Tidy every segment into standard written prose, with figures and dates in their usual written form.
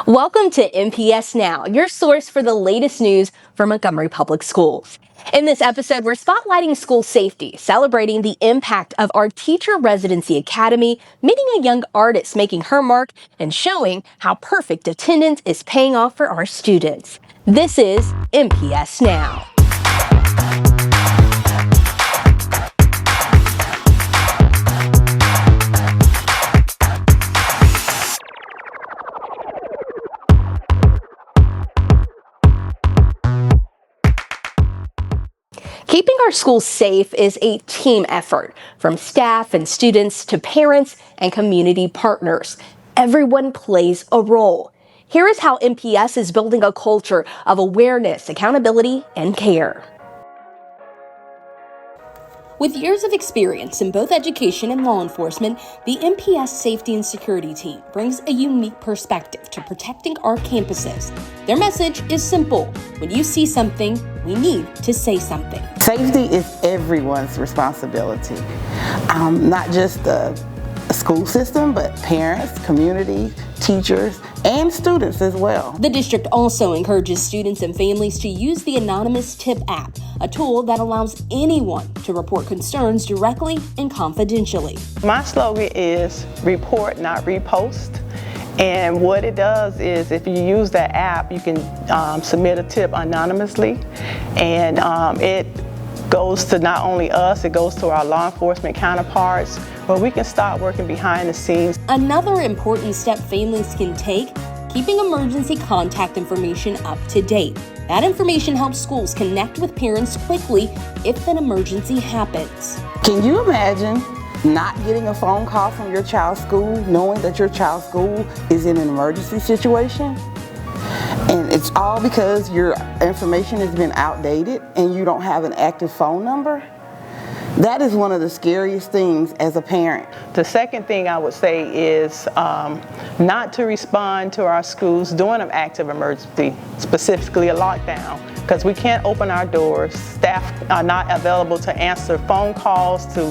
Welcome to MPS Now, your source for the latest news from Montgomery Public Schools. In this episode, we're spotlighting school safety, celebrating the impact of our Teacher Residency Academy, meeting a young artist making her mark, and showing how perfect attendance is paying off for our students. This is MPS Now. Keeping our schools safe is a team effort, from staff and students to parents and community partners. Everyone plays a role. Here is how MPS is building a culture of awareness, accountability, and care. With years of experience in both education and law enforcement, the MPS Safety and Security Team brings a unique perspective to protecting our campuses. Their message is simple. When you see something, we need to say something. Safety is everyone's responsibility, not just the school system, but parents, community, teachers, and students as well. The district also encourages students and families to use the Anonymous Tip app, a tool that allows anyone to report concerns directly and confidentially. My slogan is report, not repost. And what it does is if you use that app, you can submit a tip anonymously, and it goes to not only us, it goes to our law enforcement counterparts, where we can start working behind the scenes. Another important step families can take, keeping emergency contact information up to date. That information helps schools connect with parents quickly if an emergency happens. Can you imagine not getting a phone call from your child's school, knowing that your child's school is in an emergency situation? And it's all because your information has been outdated and you don't have an active phone number? That is one of the scariest things as a parent. The second thing I would say is not to respond to our schools during an active emergency, specifically a lockdown, because we can't open our doors. Staff are not available to answer phone calls, to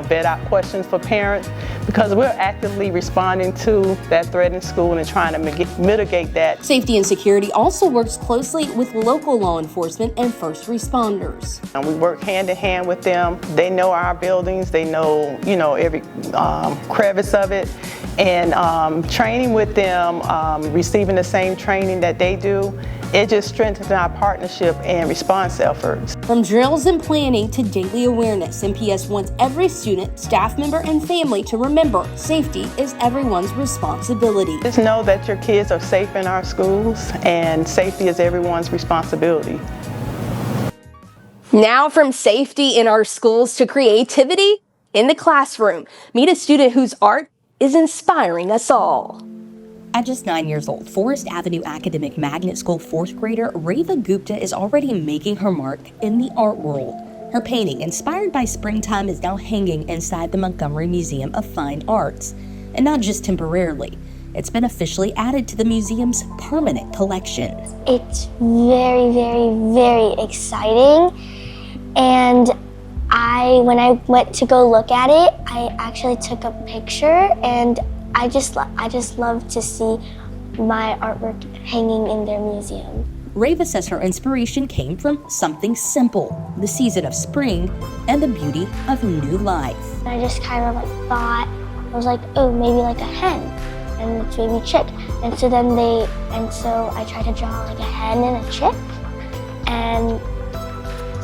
vet out questions for parents, because we're actively responding to that threat in school and trying to mitigate that. Safety and Security also works closely with local law enforcement and first responders. And we work hand in hand with them. They know our buildings, they know every crevice of it, and training with them, receiving the same training that they do, it just strengthens our partnership and response efforts. From drills and planning to daily awareness, MPS wants every student, staff member, and family to remember safety is everyone's responsibility. Just know that your kids are safe in our schools, and safety is everyone's responsibility. Now, from safety in our schools to creativity in the classroom, meet a student whose art is inspiring us all. At just 9 years old, Forest Avenue Academic Magnet School 4th grader Reva Gupta is already making her mark in the art world. Her painting, inspired by springtime, is now hanging inside the Montgomery Museum of Fine Arts. And not just temporarily, it's been officially added to the museum's permanent collection. It's very, very, very exciting. And when I went to go look at it, I actually took a picture, and I just love to see my artwork hanging in their museum. Reva says her inspiration came from something simple, the season of spring and the beauty of new life. I just kind of thought, I was like, oh, maybe like a hen, and it's maybe chick. And so I tried to draw like a hen and a chick, and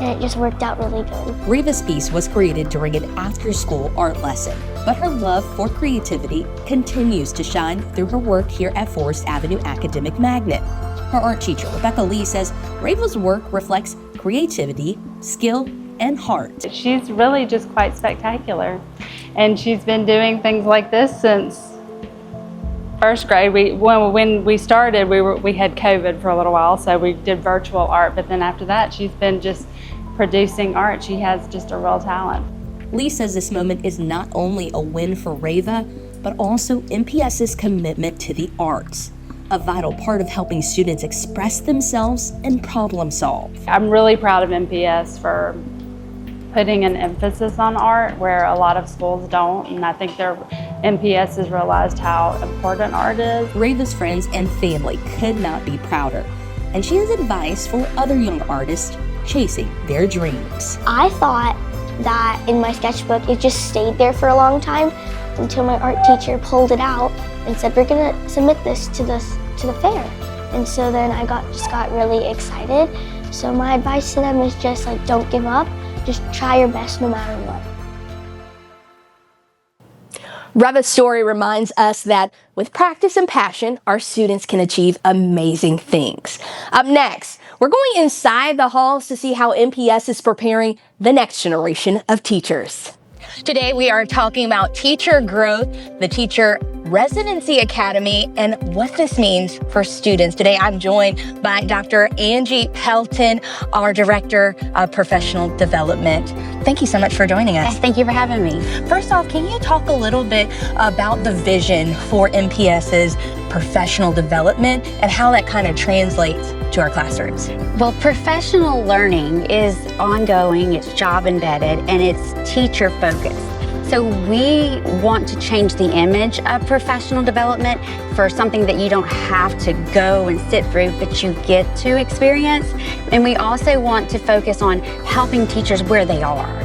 it just worked out really good. Reva's piece was created during an after-school art lesson, but her love for creativity continues to shine through her work here at Forest Avenue Academic Magnet. Her art teacher, Rebecca Lee, says Reva's work reflects creativity, skill, and heart. She's really just quite spectacular, and she's been doing things like this since first grade. When we started, we had COVID for a little while, so we did virtual art, but then after that, she's been just producing art. She has just a real talent. Lee says this moment is not only a win for Reva, but also MPS's commitment to the arts, a vital part of helping students express themselves and problem solve. I'm really proud of MPS for putting an emphasis on art where a lot of schools don't, and I think they're MPS has realized how important art is. Raven's friends and family could not be prouder, and she has advice for other young artists chasing their dreams. I thought that in my sketchbook it just stayed there for a long time until my art teacher pulled it out and said, we're gonna submit this to the fair. And so then I just got really excited. So my advice to them is just like, don't give up, just try your best no matter what. Reva's story reminds us that with practice and passion, our students can achieve amazing things. Up next, we're going inside the halls to see how MPS is preparing the next generation of teachers. Today, we are talking about teacher growth, the Teacher Residency Academy, and what this means for students. Today, I'm joined by Dr. Angie Pelton, our Director of Professional Development. Thank you so much for joining us. Thank you for having me. First off, can you talk a little bit about the vision for MPS's professional development and how that kind of translates to our classrooms? Well, professional learning is ongoing, it's job embedded, and it's teacher focused. So we want to change the image of professional development for something that you don't have to go and sit through, but you get to experience. And we also want to focus on helping teachers where they are.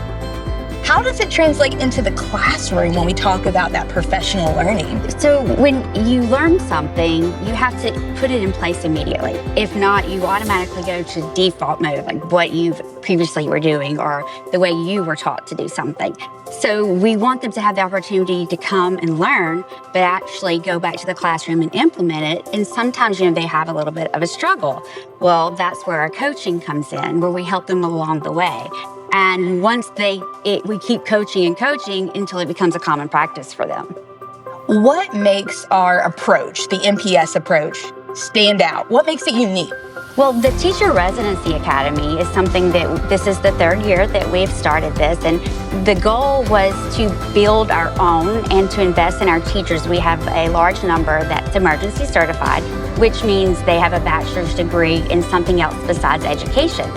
How does it translate into the classroom when we talk about that professional learning? So when you learn something, you have to put it in place immediately. If not, you automatically go to default mode, like what you've previously were doing or the way you were taught to do something. So we want them to have the opportunity to come and learn, but actually go back to the classroom and implement it. And sometimes, they have a little bit of a struggle. Well, that's where our coaching comes in, where we help them along the way. And once we keep coaching and coaching until it becomes a common practice for them. What makes our approach, the MPS approach, stand out? What makes it unique? Well, the Teacher Residency Academy is something that this is the third year that we've started this, and the goal was to build our own and to invest in our teachers. We have a large number that's emergency certified, which means they have a bachelor's degree in something else besides education.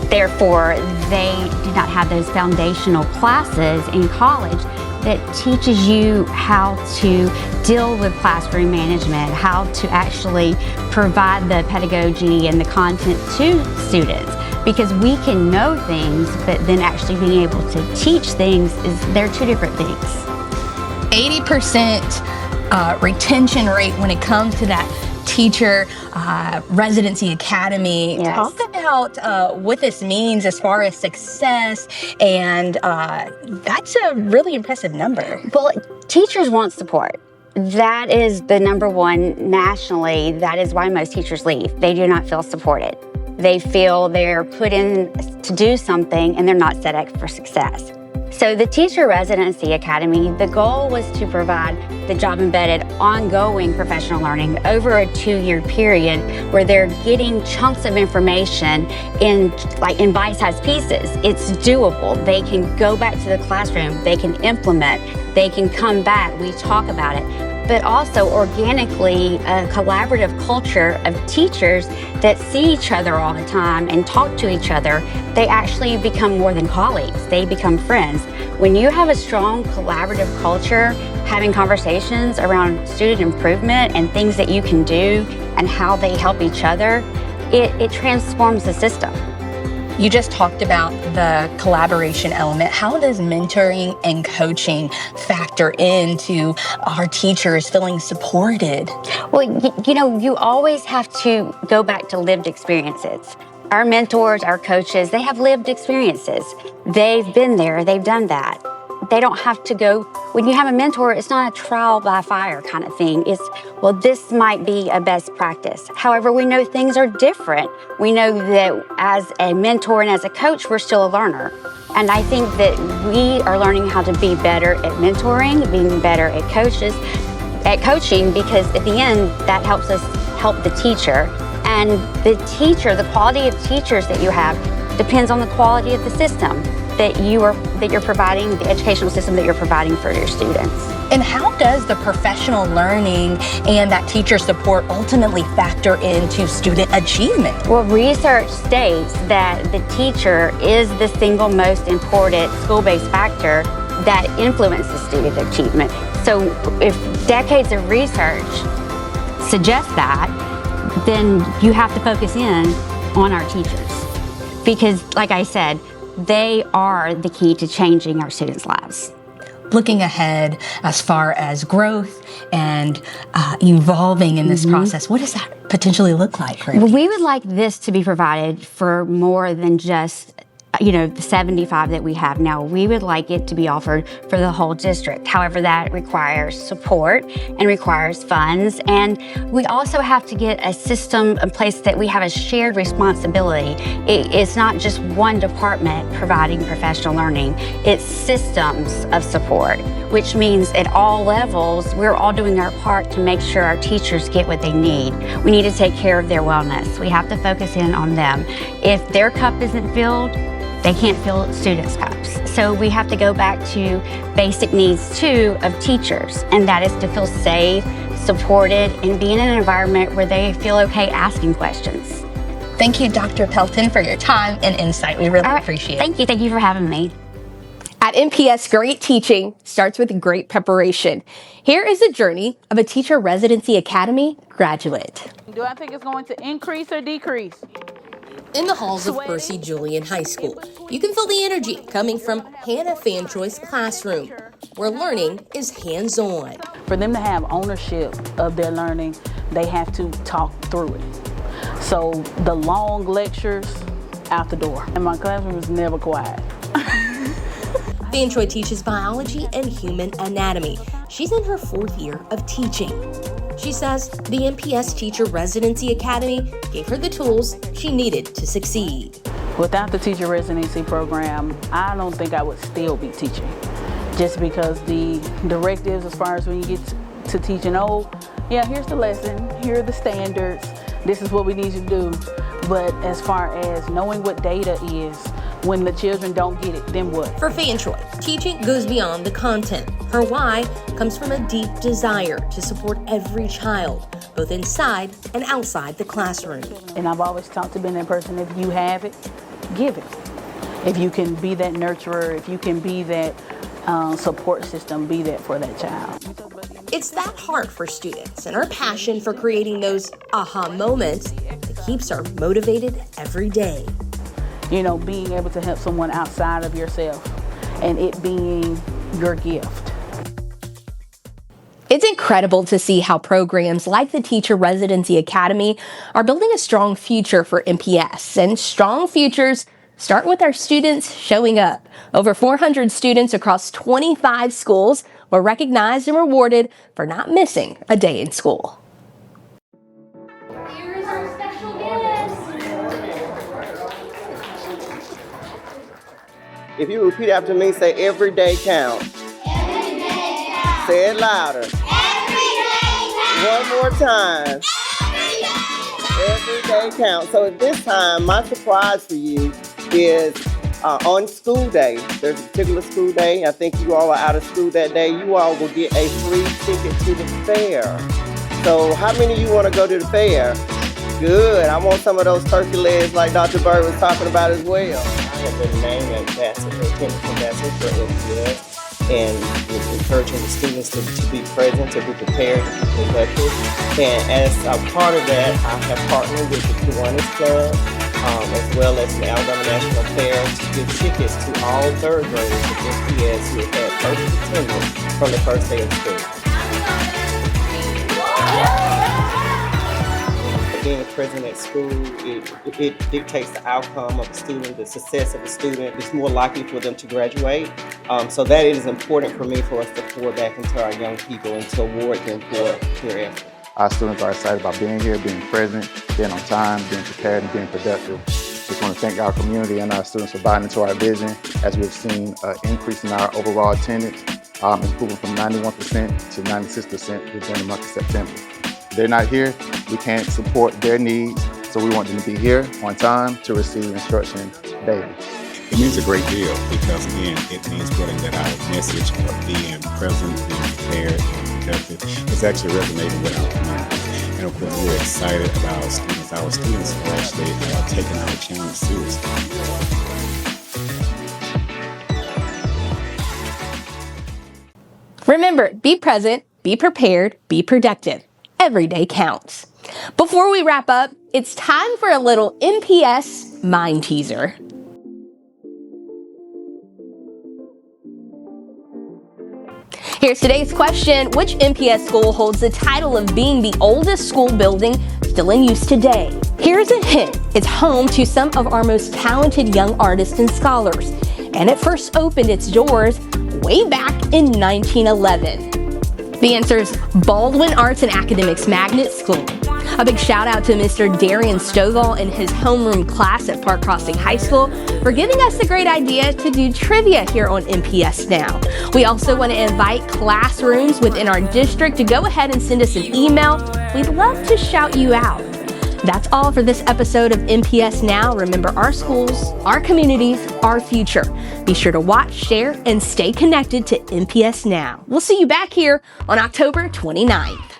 Therefore, they do not have those foundational classes in college that teaches you how to deal with classroom management, how to actually provide the pedagogy and the content to students. Because we can know things, but then actually being able to teach things, they're two different things. 80% retention rate when it comes to that Teacher Residency Academy. Yes. Talk about what this means as far as success, and that's a really impressive number. Well, teachers want support. That is the number one nationally. That is why most teachers leave. They do not feel supported. They feel they're put in to do something and they're not set up for success. So the Teacher Residency Academy, the goal was to provide the job-embedded ongoing professional learning over a 2-year period where they're getting chunks of information in bite-sized pieces. It's doable. They can go back to the classroom, they can implement, they can come back, we talk about it. But also organically a collaborative culture of teachers that see each other all the time and talk to each other. They actually become more than colleagues, they become friends. When you have a strong collaborative culture, having conversations around student improvement and things that you can do and how they help each other, it transforms the system. You just talked about the collaboration element. How does mentoring and coaching factor into our teachers feeling supported? Well, you always have to go back to lived experiences. Our mentors, our coaches, they have lived experiences. They've been there, they've done that. They don't have to go, when you have a mentor, it's not a trial by fire kind of thing. It's, well, this might be a best practice. However, we know things are different. We know that as a mentor and as a coach, we're still a learner. And I think that we are learning how to be better at mentoring, being better at coaching, because at the end, that helps us help the teacher. And the teacher, the quality of teachers that you have depends on the quality of the system that you're providing, the educational system that you're providing for your students. And how does the professional learning and that teacher support ultimately factor into student achievement? Well, research states that the teacher is the single most important school-based factor that influences student achievement. So if decades of research suggest that, then you have to focus in on our teachers. Because, like I said, they are the key to changing our students' lives. Looking ahead as far as growth and evolving in this process, what does that potentially look like? We would like this to be provided for more than just the 75 that we have now. We would like it to be offered for the whole district. However, that requires support and requires funds. And we also have to get a system in place that we have a shared responsibility. It's not just one department providing professional learning. It's systems of support, which means at all levels, we're all doing our part to make sure our teachers get what they need. We need to take care of their wellness. We have to focus in on them. If their cup isn't filled, they can't fill students' cups. So we have to go back to basic needs too of teachers, and that is to feel safe, supported, and be in an environment where they feel okay asking questions. Thank you, Dr. Pelton, for your time and insight. We really appreciate it. Thank you for having me. At MPS, great teaching starts with great preparation. Here is the journey of a Teacher Residency Academy graduate. Do I think it's going to increase or decrease? In the halls of Percy Julian High School, you can feel the energy coming from Hannah Fanchoy's classroom, where learning is hands-on. For them to have ownership of their learning, they have to talk through it. So the long lectures, out the door. And my classroom is never quiet. Fanchoy teaches biology and human anatomy. She's in her 4th year of teaching. She says the MPS Teacher Residency Academy gave her the tools she needed to succeed. Without the teacher residency program, I don't think I would still be teaching. Just because the directives as far as when you get to teaching, here's the lesson, here are the standards, this is what we need you to do. But as far as knowing what data is, when the children don't get it, then what? For Fanchoy, teaching goes beyond the content. Her why comes from a deep desire to support every child, both inside and outside the classroom. And I've always talked to being that person, if you have it, give it. If you can be that nurturer, if you can be that support system, be that for that child. It's that heart for students and our passion for creating those aha moments that keeps her motivated every day. Being able to help someone outside of yourself and it being your gift. It's incredible to see how programs like the Teacher Residency Academy are building a strong future for MPS. And strong futures start with our students showing up. Over 400 students across 25 schools were recognized and rewarded for not missing a day in school. Here is our special guest. If you repeat after me, say every day counts. Every day counts. Say it louder. Every day counts. One more time. Every day counts. So at this time, my surprise for you is on school day. There's a particular school day. I think you all are out of school that day. You all will get a free ticket to the fair. So how many of you want to go to the fair? Good. I want some of those turkey legs like Dr. Bird was talking about as well. I have been named ambassador, attendance ambassador for MPS, and encouraging the students to be present, to be prepared, to be productive. And as a part of that, I have partnered with the Kiwanis Club, as well as the Alabama National Fair, to give tickets to all third graders of MPS who have had perfect attendance from the first day of school. Being a president at school, it dictates the outcome of a student, the success of a student. It's more likely for them to graduate. So that is important for me, for us to pour back into our young people and to award them for their effort. Our students are excited about being here, being present, being on time, being prepared, and being productive. Just want to thank our community and our students for buying into our vision, as we've seen an increase in our overall attendance, improving from 91% to 96% within the month of September. If they're not here, we can't support their needs, so we want them to be here on time to receive instruction daily. It means a great deal because, again, it means putting that our message of being present, being prepared, and productive is actually resonating with our community. And of course, we're excited about our students. Our students are actually taking our challenge seriously. Remember, be present be prepared, be productive. Every day counts. Before we wrap up, it's time for a little MPS mind teaser. Here's today's question. Which MPS school holds the title of being the oldest school building still in use today? Here's a hint. It's home to some of our most talented young artists and scholars, and it first opened its doors way back in 1911. The answer is Baldwin Arts and Academics Magnet School. A big shout out to Mr. Darian Stovall and his homeroom class at Park Crossing High School for giving us the great idea to do trivia here on MPS Now. We also want to invite classrooms within our district to go ahead and send us an email. We'd love to shout you out. That's all for this episode of MPS Now. Remember, our schools, our communities, our future. Be sure to watch, share, and stay connected to MPS Now. We'll see you back here on October 29th.